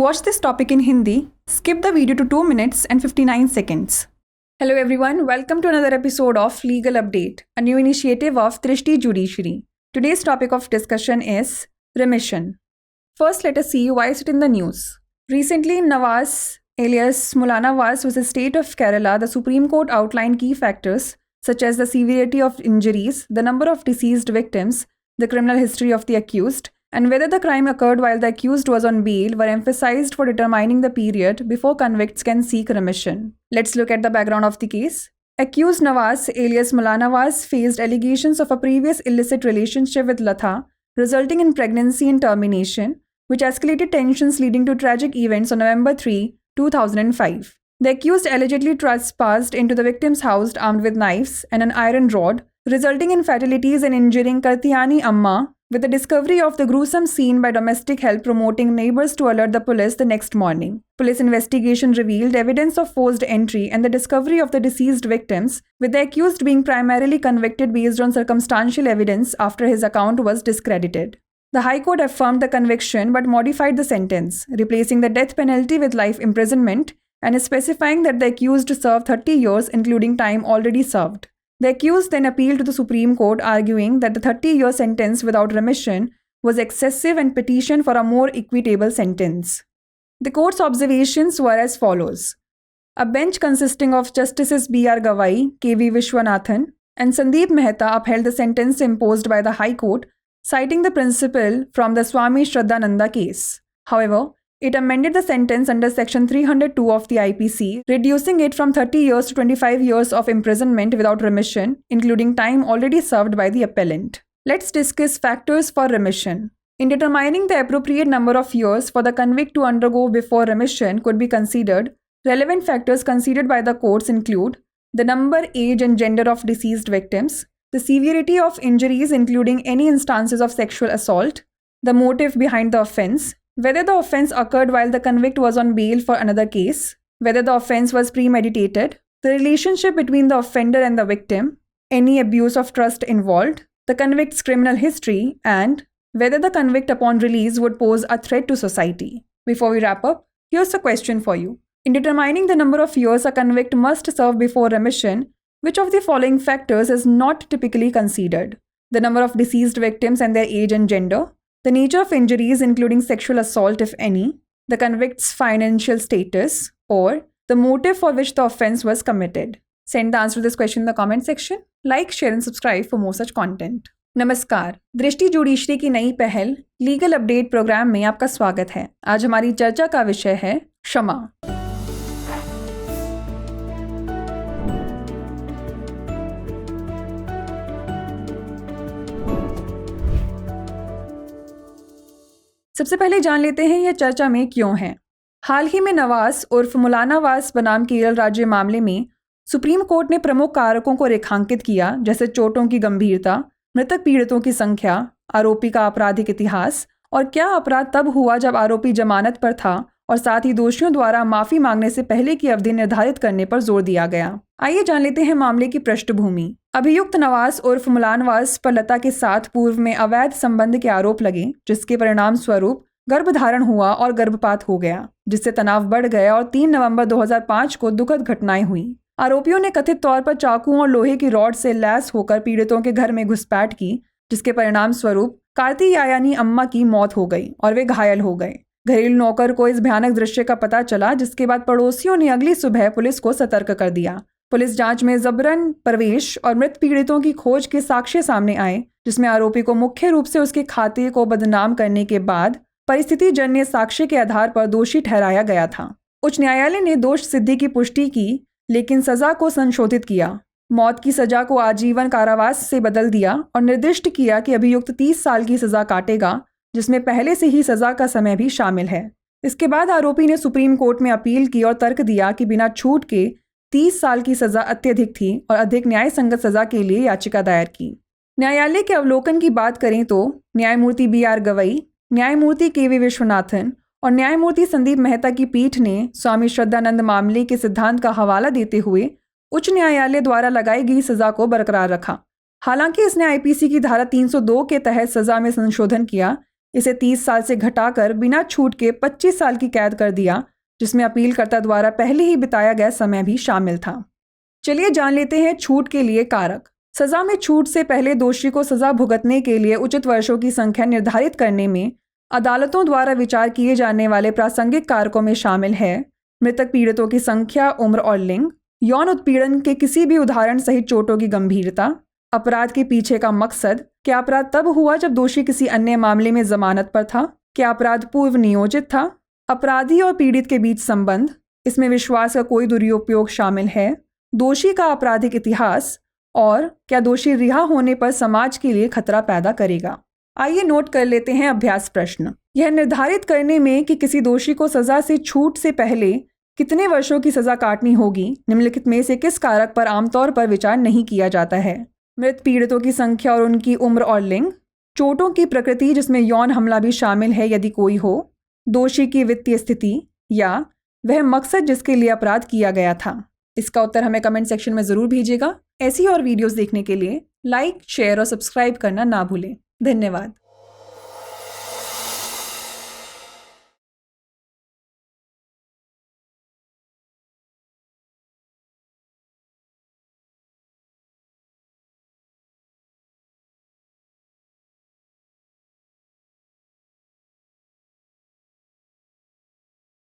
watch this topic in Hindi, skip the video to 2 minutes and 59 seconds. Hello everyone, welcome to another episode of Legal Update, a new initiative of Drishti Judiciary. Today's topic of discussion is remission. First, let us see why is it in the news. Recently in Nawaz alias Mullah Nawaz vs. State of Kerala, the Supreme Court outlined key factors such as the severity of injuries, the number of deceased victims, the criminal history of the accused, and whether the crime occurred while the accused was on bail were emphasized for determining the period before convicts can seek remission. Let's look at the background of the case. Accused Nawaz alias Mullah Nawaz faced allegations of a previous illicit relationship with Latha, resulting in pregnancy and termination, which escalated tensions leading to tragic events on November 3, 2005. The accused allegedly trespassed into the victim's house armed with knives and an iron rod, resulting in fatalities and injuring Kartiani Amma, with the discovery of the gruesome scene by domestic help promoting neighbors to alert the police the next morning. Police investigation revealed evidence of forced entry and the discovery of the deceased victims, with the accused being primarily convicted based on circumstantial evidence after his account was discredited. The High Court affirmed the conviction but modified the sentence, replacing the death penalty with life imprisonment and specifying that the accused served 30 years including time already served. The accused then appealed to the Supreme Court, arguing that the 30-year sentence without remission was excessive and petitioned for a more equitable sentence. The court's observations were as follows. A bench consisting of Justices B.R. Gawai, K.V. Vishwanathan, and Sandeep Mehta upheld the sentence imposed by the High Court, citing the principle from the Swami Shraddhananda case. However, it amended the sentence under Section 302 of the IPC, reducing it from 30 years to 25 years of imprisonment without remission, including time already served by the appellant. Let's discuss factors for remission. In determining the appropriate number of years for the convict to undergo before remission could be considered, relevant factors considered by the courts include the number, age, and gender of deceased victims, the severity of injuries including any instances of sexual assault, the motive behind the offense, whether the offense occurred while the convict was on bail for another case, whether the offense was premeditated, the relationship between the offender and the victim, any abuse of trust involved, the convict's criminal history, and whether the convict upon release would pose a threat to society. Before we wrap up, here's a question for you. In determining the number of years a convict must serve before remission, which of the following factors is not typically considered? The number of deceased victims and their age and gender, the nature of injuries including sexual assault if any, the convict's financial status, or the motive for which the offense was committed. Send the answer to this question in the comment section. Like, share and subscribe for more such content. नमस्कार, दृष्टि judiciary की नई पहल legal update programme में आपका स्वागत है। आज हमारी चर्चा का विषय है क्षमा। सबसे पहले जान लेते हैं यह चर्चा में क्यों है। हाल ही में नवाज उर्फ मुल्ला नवाज बनाम केरल राज्य मामले में सुप्रीम कोर्ट ने प्रमुख कारकों को रेखांकित किया, जैसे चोटों की गंभीरता, मृतक पीड़ितों की संख्या, आरोपी का आपराधिक इतिहास और क्या अपराध तब हुआ जब आरोपी जमानत पर था, और साथ ही दोषियों द्वारा माफी मांगने से पहले की अवधि निर्धारित करने पर जोर दिया गया। आइए जान लेते हैं मामले की पृष्ठभूमि। अभियुक्त नवाज उर्फ मुल्ला नवाज पर लता के साथ पूर्व में अवैध संबंध के आरोप लगे, जिसके परिणाम स्वरूप गर्भधारण हुआ और गर्भपात हो गया, जिससे तनाव बढ़ गया और 3 नवंबर 2005 को दुखद घटनाएं हुई। आरोपियों ने कथित तौर पर चाकुओं और लोहे की रॉड से लैस होकर पीड़ितों के घर में घुसपैठ की, जिसके परिणाम स्वरूप कार्तियायनी अम्मा की मौत हो गई और वे घायल हो गए। घरेलू नौकर को इस भयानक दृश्य का पता चला, जिसके बाद पड़ोसियों ने अगली सुबह पुलिस को सतर्क कर दिया। पुलिस जांच में जबरन प्रवेश और मृत पीड़ितों की खोज के साक्ष्य सामने आए, जिसमें आरोपी को मुख्य रूप से उसके खाते को बदनाम करने के बाद परिस्थिति जन्य साक्ष्य के आधार पर दोषी ठहराया गया था। उच्च न्यायालय ने दोष सिद्धि की पुष्टि की, लेकिन सजा को संशोधित किया। मौत की सजा को आजीवन कारावास से बदल दिया और निर्दिष्ट किया कि अभियुक्त 30 साल की सजा काटेगा, जिसमें पहले से ही सजा का समय भी शामिल है। इसके बाद आरोपी ने सुप्रीम कोर्ट में अपील की और तर्क दिया कि बिना छूट के 30 साल की सजा अत्यधिक थी और अधिक न्याय संगत सजा के लिए याचिका दायर की। न्यायालय के अवलोकन की बात करें तो न्यायमूर्ति B.R. गवई, न्यायमूर्ति K.V. विश्वनाथन और न्यायमूर्ति संदीप मेहता की पीठ ने स्वामी श्रद्धानंद मामले के सिद्धांत का हवाला देते हुए उच्च न्यायालय द्वारा लगाई गई सजा को बरकरार रखा। हालांकि इसने IPC की धारा 302 के तहत सजा में संशोधन किया, इसे 30 साल से घटाकर बिना छूट के 25 साल की कैद कर दिया, जिसमें अपीलकर्ता द्वारा पहले ही बिताया गया समय भी शामिल था। चलिए जान लेते हैं छूट के लिए कारक। सजा में छूट से पहले दोषी को सजा भुगतने के लिए उचित वर्षों की संख्या निर्धारित करने में अदालतों द्वारा विचार किए जाने वाले प्रासंगिक कारकों में शामिल है मृतक पीड़ितों की संख्या, उम्र और लिंग, यौन उत्पीड़न के किसी भी उदाहरण सहित चोटों की गंभीरता, अपराध के पीछे का मकसद, क्या अपराध तब हुआ जब दोषी किसी अन्य मामले में जमानत पर था, क्या अपराध पूर्व नियोजित था, अपराधी और पीड़ित के बीच संबंध, इसमें विश्वास का कोई दुरुपयोग शामिल है, दोषी का आपराधिक इतिहास और क्या दोषी रिहा होने पर समाज के लिए खतरा पैदा करेगा। आइए नोट कर लेते हैं अभ्यास प्रश्न। यह निर्धारित करने में कि किसी दोषी को सजा से छूट से पहले कितने वर्षों की सजा काटनी होगी, निम्नलिखित में से किस कारक पर आमतौर पर विचार नहीं किया जाता है? मृत पीड़ितों की संख्या और उनकी उम्र और लिंग, चोटों की प्रकृति जिसमें यौन हमला भी शामिल है यदि कोई हो, दोषी की वित्तीय स्थिति या वह मकसद जिसके लिए अपराध किया गया था। इसका उत्तर हमें कमेंट सेक्शन में ज़रूर भेजिएगा। ऐसी और वीडियोस देखने के लिए लाइक, शेयर और सब्सक्राइब करना ना भूलें। धन्यवाद।